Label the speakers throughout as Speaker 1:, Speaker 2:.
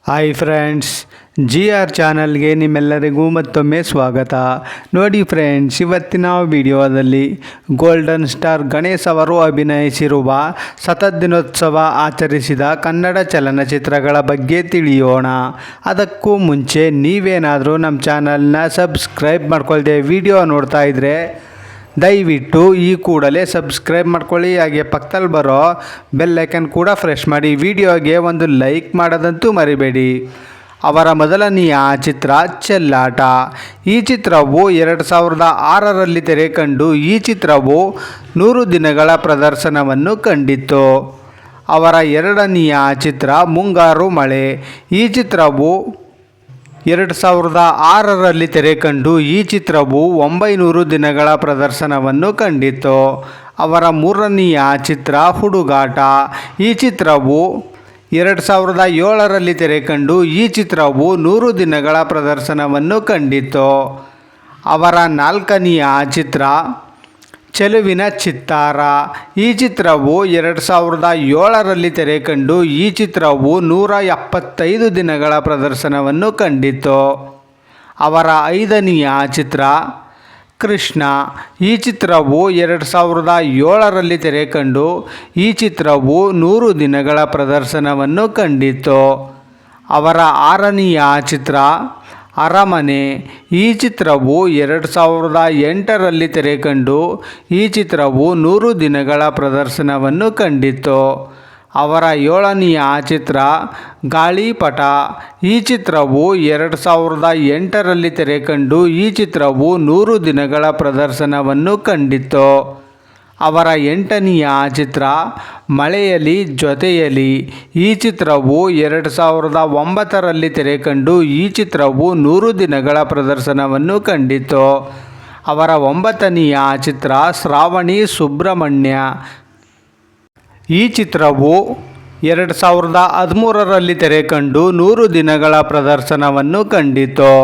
Speaker 1: Hi friends, G R ಚಾನಲ್ಗೆ ನಿಮ್ಮೆಲ್ಲರಿಗೂ ಮತ್ತೊಮ್ಮೆ ಸ್ವಾಗತ. ನೋಡಿ ಫ್ರೆಂಡ್ಸ್, ಇವತ್ತಿನ ವಿಡಿಯೋದಲ್ಲಿ ಗೋಲ್ಡನ್ ಸ್ಟಾರ್ ಗಣೇಶ್ ಅವರು ಅಭಿನಯಿಸಿರುವ ಶತದಿನೋತ್ಸವ ಆಚರಿಸಿದ ಕನ್ನಡ ಚಲನಚಿತ್ರಗಳ ಬಗ್ಗೆ ತಿಳಿಯೋಣ. ಅದಕ್ಕೂ ಮುಂಚೆ ನೀವೇನಾದರೂ ನಮ್ಮ ಚಾನಲ್ನ ಸಬ್ಸ್ಕ್ರೈಬ್ ಮಾಡ್ಕೊಳ್ದೆ ವಿಡಿಯೋ ನೋಡ್ತಾ ಇದ್ದರೆ ದಯವಿಟ್ಟು ಈ ಕೂಡಲೇ ಸಬ್ಸ್ಕ್ರೈಬ್ ಮಾಡ್ಕೊಳ್ಳಿ. ಹಾಗೆ ಪಕ್ಕದಲ್ಲಿ ಬರೋ ಬೆಲ್ ಐಕನ್ ಕೂಡ ಪ್ರೆಸ್ ಮಾಡಿ. ವಿಡಿಯೋಗೆ ಒಂದು ಲೈಕ್ ಮಾಡೋದಂತೂ ಮರಿಬೇಡಿ. ಅವರ ಮೊದಲನೆಯ ಚಿತ್ರ ಚೆಲ್ಲಾಟ. ಈ ಚಿತ್ರವು 2006ರಲ್ಲಿ ತೆರೆ ಕಂಡು ಈ ಚಿತ್ರವು 100 ದಿನಗಳ ಪ್ರದರ್ಶನವನ್ನು ಕಂಡಿತ್ತು. ಅವರ ಎರಡನೆಯ ಚಿತ್ರ ಮುಂಗಾರು ಮಳೆ. ಈ ಚಿತ್ರವು 2006ರಲ್ಲಿ ತೆರೆ ಕಂಡು ಈ ಚಿತ್ರವು 900 ದಿನಗಳ ಪ್ರದರ್ಶನವನ್ನು ಕಂಡಿತ್ತು. ಅವರ ಮೂರನೆಯ ಚಿತ್ರ ಹುಡುಗಾಟ. ಈ ಚಿತ್ರವು 2007ರಲ್ಲಿ ತೆರೆ ಕಂಡು ಈ ಚಿತ್ರವು 100 ದಿನಗಳ ಪ್ರದರ್ಶನವನ್ನು ಕಂಡಿತ್ತು. ಅವರ ನಾಲ್ಕನೆಯ ಚಿತ್ರ ಚೆಲುವಿನ ಚಿತ್ತಾರ. ಈ ಚಿತ್ರವು 2007ರಲ್ಲಿ ತೆರೆ ಕಂಡು ಈ ಚಿತ್ರವು 175 ದಿನಗಳ ಪ್ರದರ್ಶನವನ್ನು ಕಂಡಿತ್ತು. ಅವರ ಐದನೆಯ ಚಿತ್ರ ಕೃಷ್ಣ. ಈ ಚಿತ್ರವು 2007ರಲ್ಲಿ ತೆರೆ ಕಂಡು ಈ ಚಿತ್ರವು 100 ದಿನಗಳ ಪ್ರದರ್ಶನವನ್ನು ಕಂಡಿತ್ತು. ಅವರ ಆರನೆಯ ಚಿತ್ರ ಅರಮನೆ. ಈ ಚಿತ್ರವು 2008ರಲ್ಲಿ ತೆರೆ ಕಂಡು ಈ ಚಿತ್ರವು 100 ದಿನಗಳ ಪ್ರದರ್ಶನವನ್ನು ಕಂಡಿತ್ತು. ಅವರ ಏಳನೆಯ ಚಿತ್ರ ಗಾಳಿಪಟ. ಈ ಚಿತ್ರವು 2008ರಲ್ಲಿ ತೆರೆ ಕಂಡು ಈ ಚಿತ್ರವು 100 ದಿನಗಳ ಪ್ರದರ್ಶನವನ್ನು ಕಂಡಿತ್ತು. ಅವರ ಎಂಟನೆಯ ಚಿತ್ರ ಮಳೆಯಲಿ ಜೊತೆಯಲಿ. ಈ ಚಿತ್ರವು 2009ರಲ್ಲಿ ತೆರೆ ಕಂಡು ಈ ಚಿತ್ರವು 100 ದಿನಗಳ ಪ್ರದರ್ಶನವನ್ನು ಕಂಡಿತ್ತು. ಅವರ ಒಂಬತ್ತನೆಯ ಚಿತ್ರ ಶ್ರಾವಣಿ ಸುಬ್ರಹ್ಮಣ್ಯ. ಈ ಚಿತ್ರವು 2013ರಲ್ಲಿ ತೆರೆ ಕಂಡು 100 ದಿನಗಳ ಪ್ರದರ್ಶನವನ್ನು ಕಂಡಿತು.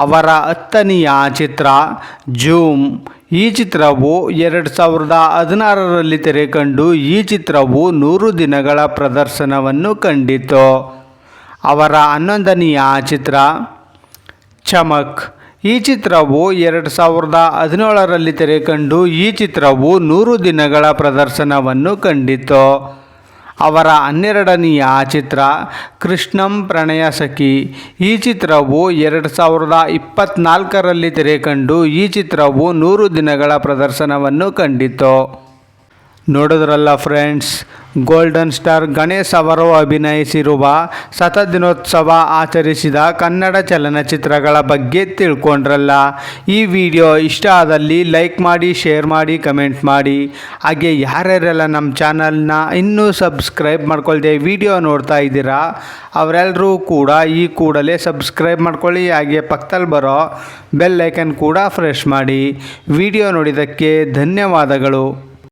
Speaker 1: ಅವರ ಹತ್ತನೆಯ ಚಿತ್ರ ಜೂಮ್. ಈ ಚಿತ್ರವು 2016ರಲ್ಲಿ ತೆರೆ ಕಂಡು ಈ ಚಿತ್ರವು 100 ದಿನಗಳ ಪ್ರದರ್ಶನವನ್ನು ಕಂಡಿತು. ಅವರ 11ನೆಯ ಚಿತ್ರ ಚಮಕ್. ಈ ಚಿತ್ರವು 2017ರಲ್ಲಿ ತೆರೆ ಕಂಡು ಈ ಚಿತ್ರವು 100 ದಿನಗಳ ಪ್ರದರ್ಶನವನ್ನು ಕಂಡಿತು. ಅವರ 12ನೆಯ ಚಿತ್ರ ಕೃಷ್ಣಂ ಪ್ರಣಯ ಸಖಿ. ಈ ಚಿತ್ರವು 2024ರಲ್ಲಿ ತೆರೆ ಕಂಡು ಈ ಚಿತ್ರವು 100 ದಿನಗಳ ಪ್ರದರ್ಶನವನ್ನು ಕಂಡಿತು. ನೋಡಿದ್ರಲ್ಲ ಫ್ರೆಂಡ್ಸ್, ಗೋಲ್ಡನ್ ಸ್ಟಾರ್ ಗಣೇಶ್ ಅವರು ಅಭಿನಯಿಸಿರುವ ಶತದಿನೋತ್ಸವ ಆಚರಿಸಿದ ಕನ್ನಡ ಚಲನಚಿತ್ರಗಳ ಬಗ್ಗೆ ತಿಳ್ಕೊಂಡ್ರಲ್ಲ. ಈ ವಿಡಿಯೋ ಇಷ್ಟ ಆದಲ್ಲಿ ಲೈಕ್ ಮಾಡಿ, ಶೇರ್ ಮಾಡಿ, ಕಮೆಂಟ್ ಮಾಡಿ. ಹಾಗೆ ಯಾರ್ಯಾರೆಲ್ಲ ನಮ್ಮ ಚಾನಲ್ನ ಇನ್ನೂ ಸಬ್ಸ್ಕ್ರೈಬ್ ಮಾಡ್ಕೊಳ್ದೆ ವಿಡಿಯೋ ನೋಡ್ತಾ ಇದ್ದೀರಾ ಅವರೆಲ್ಲರೂ ಕೂಡ ಈ ಕೂಡಲೇ ಸಬ್ಸ್ಕ್ರೈಬ್ ಮಾಡ್ಕೊಳ್ಳಿ. ಹಾಗೆ ಪಕ್ಕದಲ್ಲಿ ಬರೋ ಬೆಲ್ ಐಕನ್ ಕೂಡ ಪ್ರೆಸ್ ಮಾಡಿ. ವಿಡಿಯೋ ನೋಡಿದ್ದಕ್ಕೆ ಧನ್ಯವಾದಗಳು.